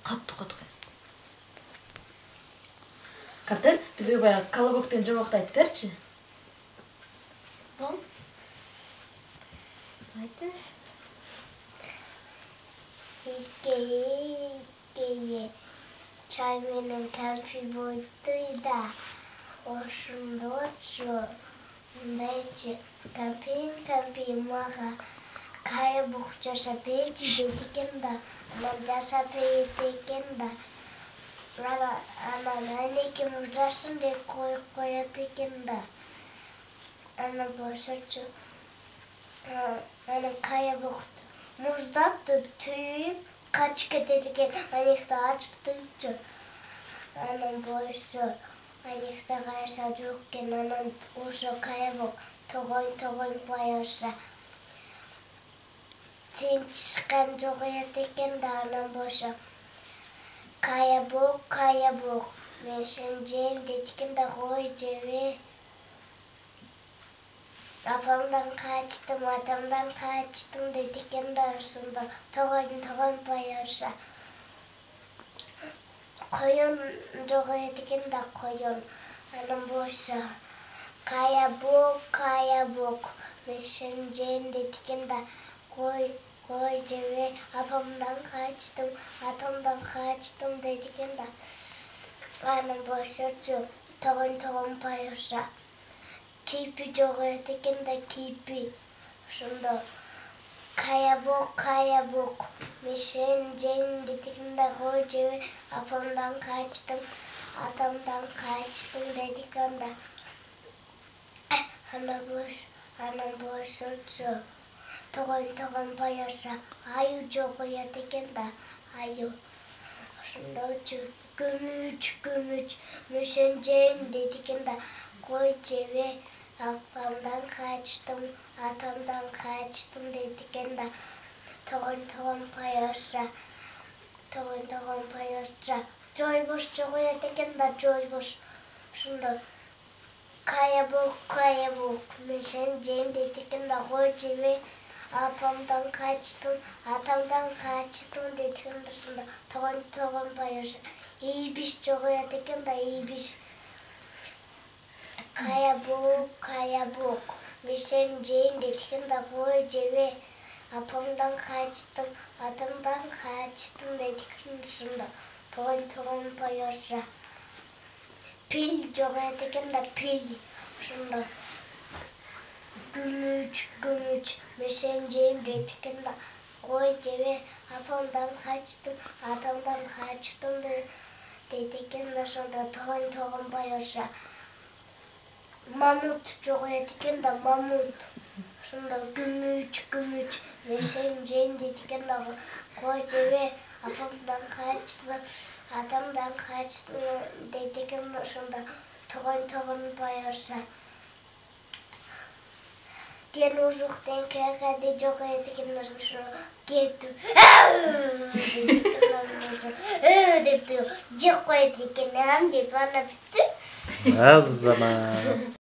Катты. Картель, бизге баягы колобоктун жомокту айтып берчи. Бом. Айтыңыз. Икеге чай менен камфи бойду да. Ошондочу мындайчы кампи мага колобок жашап берчи дейт экен да. Анан жашап берет экен да. Анан анеки муждасын деп коет экен да. Анан бошочу анан колобок муждап түйүп качып кетет экен. Анекти ачып туйчу. Анан бойчу анекти кайса жок экен. Анан ошо колобок тогон баягыша тынчкан жогоет экен да. Анан бошо колобок мен сени жейм дейт экен да. Кой жебе. Апамдан качтым, атамдан качтым дейт экен да. Ошондо тогон баягыша коён жогоет экен да, коён. Анан бошо колобок мен сени жейм дейт экен да. Кой жебе. Апамдан качтым, атамдан качтым дейт экен да. Анан бошочу тогон баягыша кийпи жогоет экен да, кийпи. Ошондо колобок мен сени жейм дейт экен да. Кой жебе. Апамдан качтым, атамдан качтым дейт экен да. Анан бошочу тогон баягыша аю жогоет экен да, аю. Ошондочу күмүч мен сени жейм дейт экен да. Кой жебе. Апамдан качтым, атамдан качтым дейт экен да. Тогон баягыша жойбош жогоет экен да, жойбош. Ошондо колобок мен сени жейм дейт экен да. Кой жебе. Апамдан качтым, атамдан качтым дейт экен да. Ошондо тогон баягыша ийбиш жогоет экен да, ийбиш. Колобок мен сени жейм дейт экен да. Кой жебе. Апамдан качтым, атамдан качтым дейт экен да. Ошондо тогон баягыша пил жогоет экен да, пил. Ошондо күмүч мен сени жейм дейт экен да. Кой жебе. Апамдан качтым, атамдан качтым дейт экен да. Ошондо тогон баягыша мамут жогоет экен да, мамут. Ошондо күмүч мен сени жейм дейт экен да. Кой жебе. Апамдан качтым, атамдан качтым дейт экен да. Ошондо тогон баягыша Денужуктен кагаде жогоет экен да. Ошондо кетип деп жеп коет экен. Анан деп ана бүттү. Аз заман.